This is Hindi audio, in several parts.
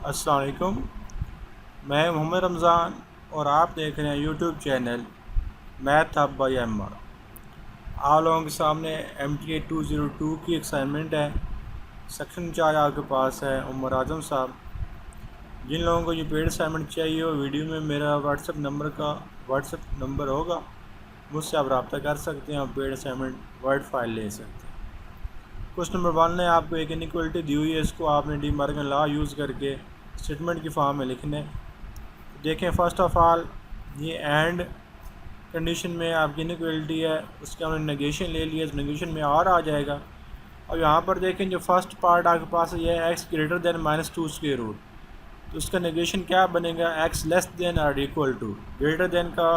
अस्सलाम वालेकुम। मैं मोहम्मद रमज़ान और आप देख रहे हैं YouTube channel math hub by MR. आप लोगों के सामने MTA 202 की असाइनमेंट है। सेक्शन 4 आपके पास है उमर आज़म साहब। जिन लोगों को ये पेड असाइनमेंट चाहिए हो, वीडियो में मेरा व्हाट्सएप नंबर होगा, मुझसे आप रब्ता कर सकते हैं और पेड असाइनमेंट वर्ड फाइल ले सकते हैं। क्वेश्चन नंबर 1 ने आपको एक इनइक्वालिटी दी हुई है, इसको आपने डी मार्गन लॉ यूज़ करके स्टेटमेंट की फॉर्म में लिखने। देखें, फ़र्स्ट ऑफ़ ऑल ये एंड कंडीशन में आपकी इनइक्वालिटी है, उसके हमने नेगेशन ले लिया, नेगेशन में और आ जाएगा। और यहाँ पर देखें जो फर्स्ट पार्ट आपके पास ये है x greater than -2 square root, तो उसका नेगेशन क्या बनेगा, x लेस देन और इक्वल टू। ग्रेटर देन का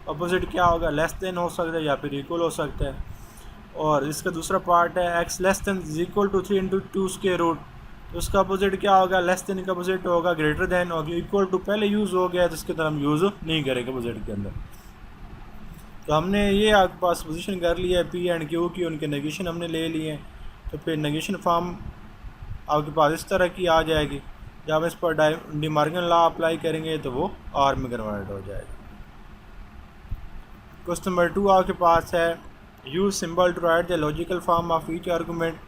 अपोजिट क्या होगा, लेस देन हो सकता है या फिर इक्वल हो सकता है। और इसका दूसरा पार्ट है x less than is equal to 3 into 2 square root, तो उसका अपोजिट क्या होगा, लेस देन का अपोजिट होगा ग्रेटर देन, और इक्वल टू पहले यूज़ हो गया जिसके तरह हम यूज़ नहीं करेंगे अपोजिट के अंदर। तो हमने ये आपके पास पोजीशन कर लिया है पी एंड क्यू की, उनके नेगेशन हमने ले लिए हैं। तो फिर नेगेशन फॉर्म आपके पास इस तरह की आ जाएगी। जब हम इस पर डी मार्गन लॉ अप्लाई करेंगे तो वो आर में कन्वर्ट हो जाएगा। क्वेश्चन नंबर 2 आपके पास है use symbol to write the logical form of each argument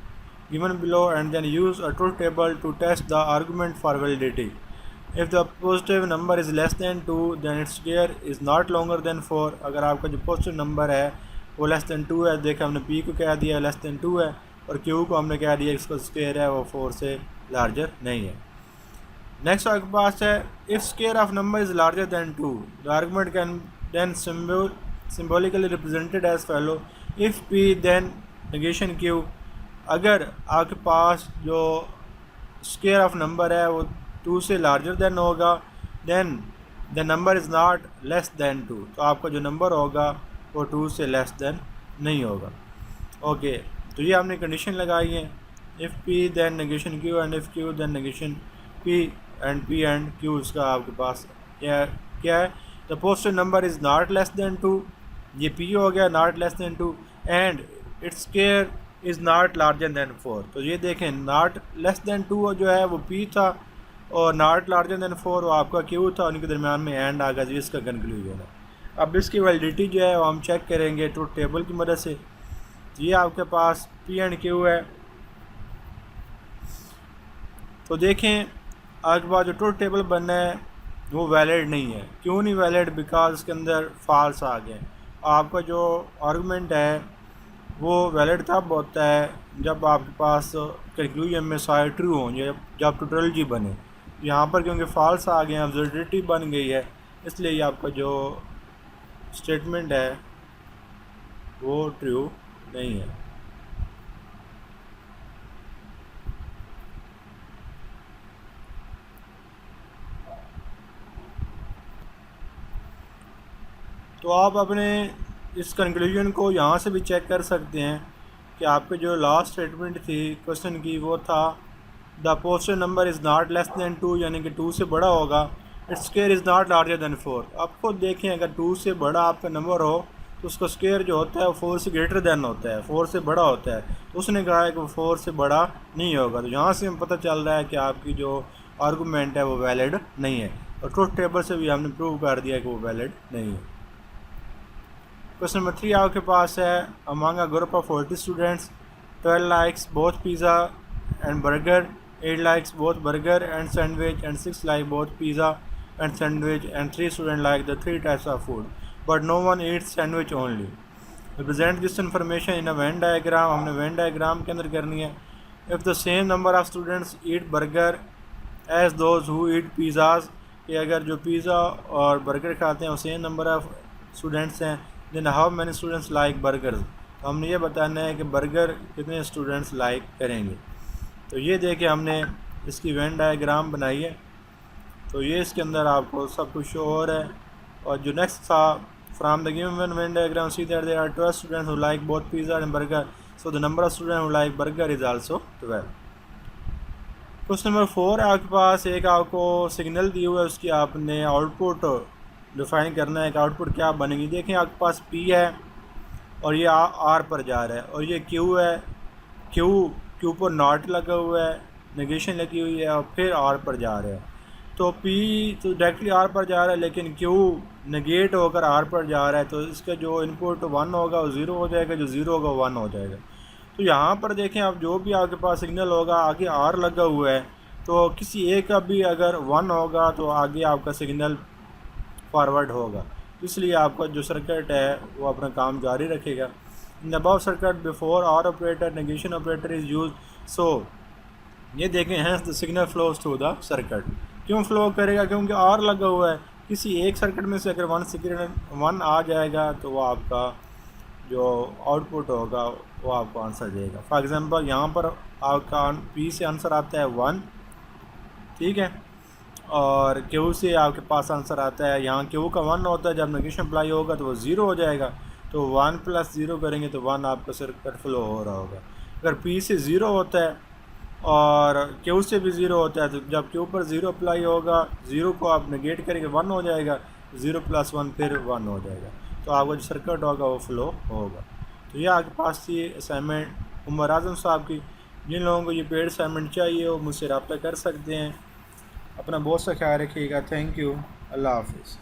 given below and then use a truth table to test the argument for validity. If the positive number is less than 2 than its square is not longer than 4। अगर आपका जो पॉजिटिव नंबर है वो लेस दैन 2 है, देखिए हमने पी को कह दिया लेस दैन 2 है, और क्यू को हमने कह दिया इसका स्क्वायर है वो 4 से लार्जर नहीं है। नेक्स्ट आपके पास है if square of number is larger than 2 the argument can then symbolically represented as follow. If P then negation Q. अगर आपके पास जो स्क्वायर ऑफ नंबर है वो 2 से लार्जर देन होगा, then the number is not less than 2, तो आपका जो नंबर होगा वो 2 से लेस देन नहीं होगा। ओके, तो ये हमने कंडीशन लगाई है, if P then negation Q and if Q then negation P and Q. इसका आपके पास क्या है, the positive number is not less than 2, ये पी हो गया not less than 2, and its square is not larger than 4। तो ये देखें नॉट लेस देन 2 जो है वो पी था और नॉट लार्जर देन 4 वो आपका क्यू था, उनके दरमियान में एंड आ गया, जो इसका कंक्लूजन है। अब इसकी वैलिडिटी जो है वो हम चेक करेंगे ट्रूथ टेबल की मदद से। तो ये आपके पास पी एंड क्यू है, तो देखें आपके पास जो ट्रूथ टेबल बनना है वो वैलिड नहीं है। क्यों नहीं वैलिड, बिकॉज इसके अंदर फॉल्स आ गए। आपका जो आर्गूमेंट है वो वैलिड तब होता है जब आपके पास कंक्लूजन में सारे ट्रू हों, जब टोटोलॉजी बने। यहाँ पर क्योंकि फॉल्स आ गए हैं, ऑब्जर्वेटिव बन गई है, इसलिए ये आपका जो स्टेटमेंट है वो ट्रू नहीं है। तो आप अपने इस कंक्लूजन को यहाँ से भी चेक कर सकते हैं कि आपके जो लास्ट स्टेटमेंट थी क्वेश्चन की वो था the positive number is not less than 2, यानी कि 2 से बड़ा होगा, it's square is not larger than 4। आप खुद देखें अगर 2 से बड़ा आपका नंबर हो तो उसका स्क्वायर जो होता है वो 4 से ग्रेटर दैन होता है, 4 से बड़ा होता है। तो उसने कहा है कि वो 4 से बड़ा नहीं होगा, तो यहाँ से हम पता चल रहा है कि आपकी जो आर्गूमेंट है वो वैलिड नहीं है, और ट्रूथ टेबल से भी हमने प्रूव कर दिया कि वो वैलिड नहीं है। क्वेश्चन नंबर 3 आपके पास है among a group of 40 students 12 likes both pizza and burger, 8 likes both burger and sandwich and 6 like both pizza and sandwich and 3 student like the 3 types of food but no one eats sandwich only. Represent this information in a Venn diagram. हमने वेन डायग्राम के अंदर करनी है। If the same number of students eat burger as those who eat pizzas, कि अगर जो पिज़्ज़ा और बर्गर खाते हैं वो सेम नंबर ऑफ स्टूडेंट्स हैं, then how many students like burgers. तो हमने ये बताना है कि बर्गर कितने स्टूडेंट्स लाइक करेंगे। तो ये देखे हमने इसकी वेन डायग्राम बनाई है, तो ये इसके अंदर आपको सब कुछ शो हो रहा है। और जो नेक्स्ट था from the given Venn diagram see that there are 12 students who like both pizza and burger, so the number of student who like burger is also 12। Question number 4 आपके पास एक आपको सिग्नल दी हुआ है, उसकी आपने आउटपुट डिफाइन करना है कि आउटपुट क्या बनेगी। देखें आपके पास पी है और ये आर पर जा रहा है, और ये क्यू है, क्यू पर नॉट लगा हुआ है, नेगेशन लगी हुई है और फिर आर पर जा रहा है। तो P तो डायरेक्टली R पर जा रहा है, लेकिन Q नेगेट होकर R पर जा रहा है, तो इसका जो इनपुट 1 होगा वो 0 हो जाएगा, जो 0 होगा 1 हो जाएगा। तो यहाँ पर देखें आप, जो भी आपके पास सिग्नल होगा आगे R लगा हुआ है, तो किसी एक का भी अगर 1 होगा तो आगे आपका सिग्नल फॉरवर्ड होगा, इसलिए आपका जो सर्किट है वो अपना काम जारी रखेगा। इन अबव सर्किट बिफोर और operator negation operator is use. So ये देखें hence the signal flows through the circuit. क्यों फ्लो करेगा? क्योंकि R लगा हुआ है। किसी एक सर्किट में से अगर वन आ जाएगा तो वो आपका जो आउटपुट होगा वो आपको आंसर देगा। फॉर एग्ज़ाम्पल यहाँ पर आपका P से आंसर आता है 1, ठीक है, और Q से आपके पास आंसर आता है, यहाँ Q का 1 होता है, जब नेगेशन अप्लाई होगा तो वो 0 हो जाएगा, तो 1 + 0 करेंगे तो 1 आपका सर्किट फ्लो हो रहा होगा। अगर P से 0 होता है और Q से भी 0 होता है, तो जब Q पर 0 अप्लाई होगा, 0 को आप नेगेट करेंगे 1 हो जाएगा, 0 + 1 फिर 1 हो जाएगा, तो आपका जो सर्किट होगा वो फ्लो होगा। तो ये आपके पास थी असाइनमेंट उमर आज़म साहब की। जिन लोगों को ये पेड असाइनमेंट चाहिए वो मुझसे रब्ता कर सकते हैं। अपना बहुत सा ख्याल रखिएगा। Thank you. अल्लाह हाफिज़।